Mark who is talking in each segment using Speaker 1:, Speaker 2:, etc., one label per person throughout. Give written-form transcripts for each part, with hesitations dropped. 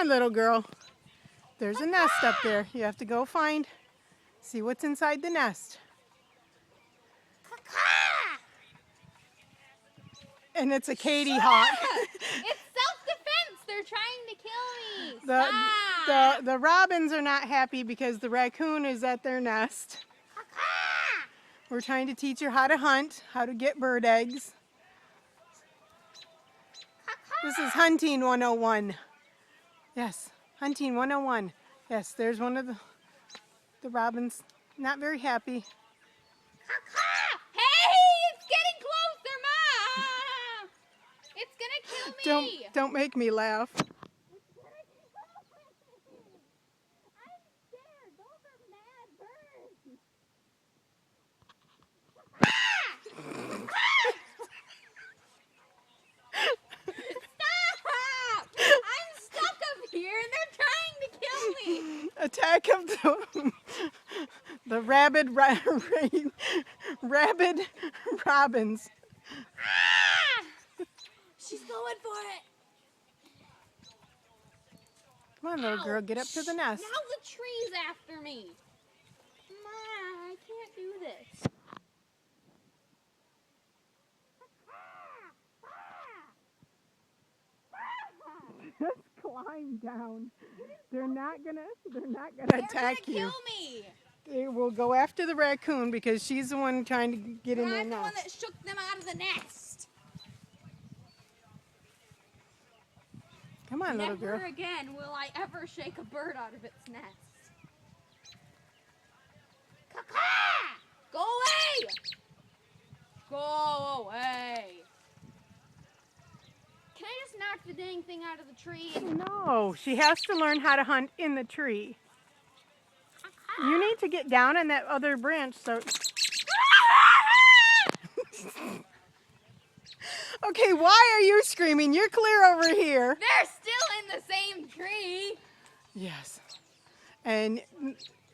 Speaker 1: on, little girl. There's a nest up there. You have to go find, see what's inside the nest. And it's a Caiti hawk.
Speaker 2: It's self-defense. They're trying to kill me. Stop.
Speaker 1: The robins are not happy because the raccoon is at their nest. We're trying to teach her how to hunt, how to get bird eggs. This is hunting 101. Yes, hunting 101. Yes, there's one of the robins. Not very happy.
Speaker 2: Hey, it's getting closer, Mom! It's gonna kill me!
Speaker 1: Don't make me laugh.
Speaker 2: I'm scared. Those are mad birds. Stop! I'm stuck up here and they're trying to kill me.
Speaker 1: Attack of the rabid robins.
Speaker 2: She's going for it.
Speaker 1: Come on, little girl, get up to the nest.
Speaker 2: Now the tree's after me. Mom, I can't do this.
Speaker 1: Just climb down. They're not gonna attack you.
Speaker 2: They're gonna kill me.
Speaker 1: They will go after the raccoon because she's the one trying to get in their
Speaker 2: I'm the one
Speaker 1: nest.
Speaker 2: that shook them out of the nest.
Speaker 1: Come on, little girl.
Speaker 2: Never again will I ever shake a bird out of its nest. Caw-caw! Go away! Go away! Can I just knock the dang thing out of the tree?
Speaker 1: No, she has to learn how to hunt in the tree. You need to get down on that other branch so... Okay, why are you screaming? You're clear over here.
Speaker 2: They're still in the same tree.
Speaker 1: Yes. And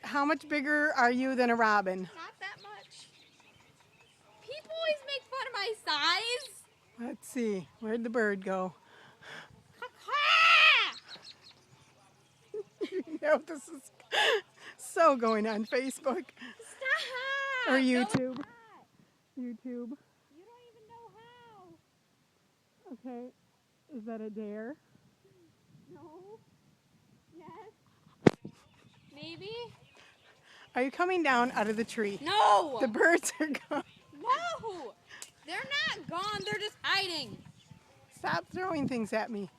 Speaker 1: how much bigger are you than a robin?
Speaker 2: Not that much. People always make fun of my size.
Speaker 1: Let's see. Where'd the bird go? You know, this is so going on Facebook.
Speaker 2: Stop!
Speaker 1: Or YouTube.
Speaker 2: Don't
Speaker 1: YouTube.
Speaker 2: You don't even know how.
Speaker 1: Okay. Is that a dare?
Speaker 2: No. Yes. Maybe.
Speaker 1: Are you coming down out of the tree?
Speaker 2: No!
Speaker 1: The birds are gone.
Speaker 2: No! They're not gone. They're just hiding.
Speaker 1: Stop throwing things at me.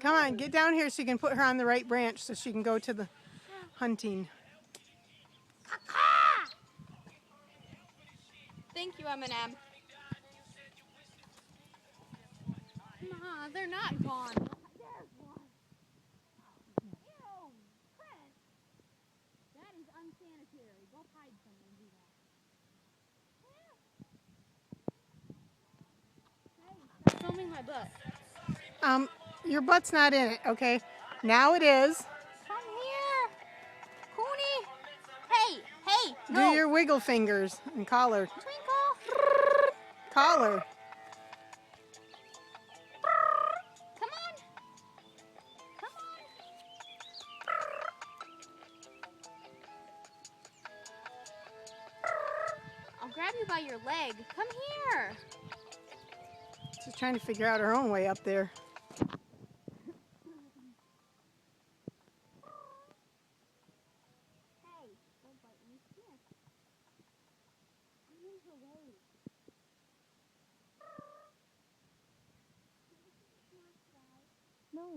Speaker 1: Come on, get down here so you can put her on the right branch so she can go to the hunting.
Speaker 2: Thank you, M&M. Ma, they're not gone. There's one. Ew, Chris. That is unsanitary. Go hide somewhere and do that. Hey, stop filming my butt.
Speaker 1: Your butt's not in it, okay? Now it is.
Speaker 2: Come here. Cooney. Hey, no.
Speaker 1: Do your wiggle fingers and call her.
Speaker 2: Twinkle.
Speaker 1: Call her.
Speaker 2: Come on. Come on. I'll grab you by your leg. Come here.
Speaker 1: She's trying to figure out her own way up there.
Speaker 2: Hey, don't bite me. Come here. I'm in her way.
Speaker 1: No.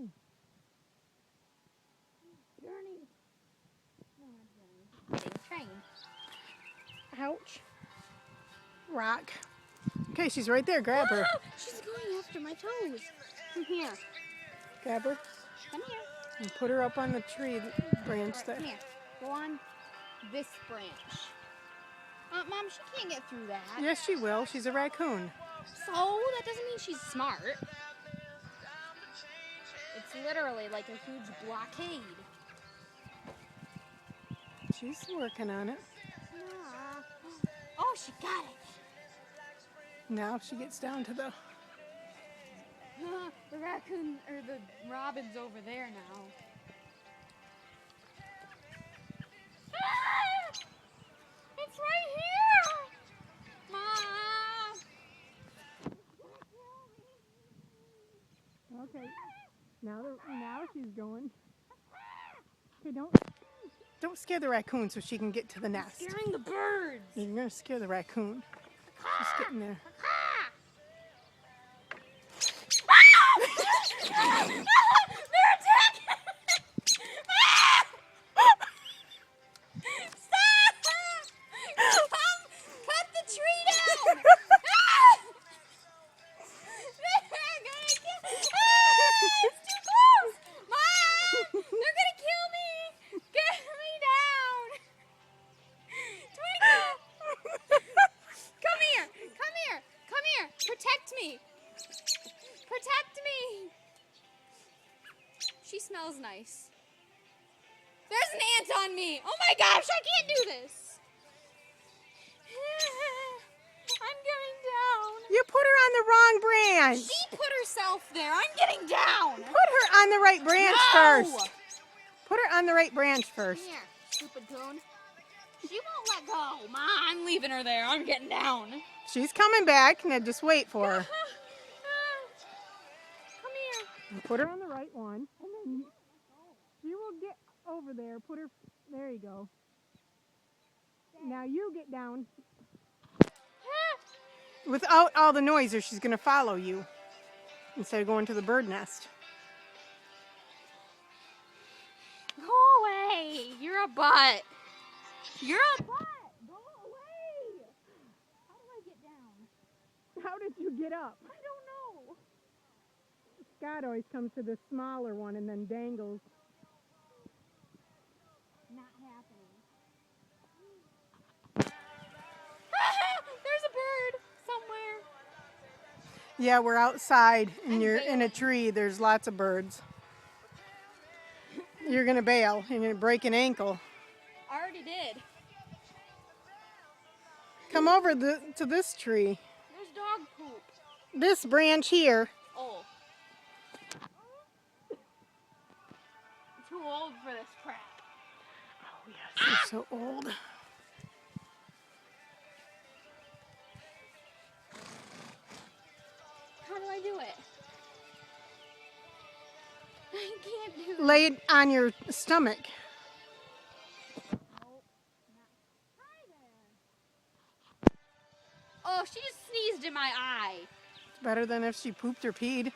Speaker 2: Journey. No, not Journey. Train.
Speaker 1: Ouch. Rock. Okay, she's right there. Grab her.
Speaker 2: She's going after my toes. Come here.
Speaker 1: Grab her
Speaker 2: Come here.
Speaker 1: and put her up on the tree branch there.
Speaker 2: Come here. Go on this branch. Mom, she can't get through that.
Speaker 1: Yes, she will. She's a raccoon.
Speaker 2: So, that doesn't mean she's smart. It's literally like a huge blockade.
Speaker 1: She's working on it.
Speaker 2: Oh, she got it.
Speaker 1: Now she gets down to the
Speaker 2: The raccoon, or the robin's over there now. Ah! It's right here! Mom!
Speaker 1: Okay. Now she's going. Okay, don't scare the raccoon so she can get to the nest.
Speaker 2: Scaring the birds!
Speaker 1: You're gonna scare the raccoon. She's getting there.
Speaker 2: They're attacking! Stop! Come, cut the tree down! They're gonna kill me! It's too close! Mom! They're gonna kill me! Get me down! Twinkle! Come here! Come here! Come here! Protect me! Protect me! She smells nice. There's an ant on me! Oh my gosh, I can't do this! I'm getting down.
Speaker 1: You put her on the wrong branch.
Speaker 2: She put herself there. I'm getting down.
Speaker 1: Put her on the right branch first. Put her on the right branch first.
Speaker 2: Come here, stupid goon. She won't let go. Ma, I'm leaving her there. I'm getting down.
Speaker 1: She's coming back. Now just wait for her.
Speaker 2: Come here.
Speaker 1: And put her on the right one. And then she will get over there. Put her. There you go. Now you get down. Without all the noise or she's going to follow you instead of going to the bird nest.
Speaker 2: Go away. You're a butt. You're a butt. Go away. How do I get down?
Speaker 1: How did you get up?
Speaker 2: I don't know.
Speaker 1: Scott always comes to the smaller one and then dangles.
Speaker 2: Not happening. There's a bird somewhere.
Speaker 1: Yeah, we're outside and
Speaker 2: I'm
Speaker 1: you're in a
Speaker 2: bailing.
Speaker 1: tree. There's lots of birds. You're going to bail. You're going to break an ankle.
Speaker 2: I already did.
Speaker 1: Come over to this tree.
Speaker 2: There's dog poop.
Speaker 1: This branch here.
Speaker 2: Oh. I'm too old for this crap.
Speaker 1: Oh, yes, you're so old.
Speaker 2: How do I do it? I can't do it.
Speaker 1: Lay it on your stomach.
Speaker 2: Oh, she just sneezed in my eye.
Speaker 1: It's better than if she pooped or peed.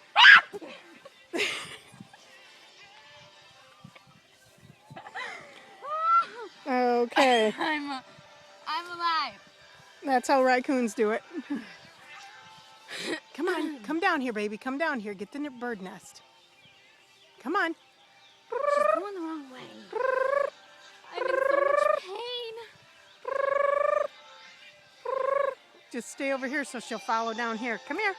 Speaker 1: Okay,
Speaker 2: I'm alive.
Speaker 1: that's how raccoons do it. Come on, come down here, baby. Come down here. Get the bird nest. Come on.
Speaker 2: She's going the wrong way. I'm in so much pain.
Speaker 1: Just stay over here so she'll follow down here. Come here.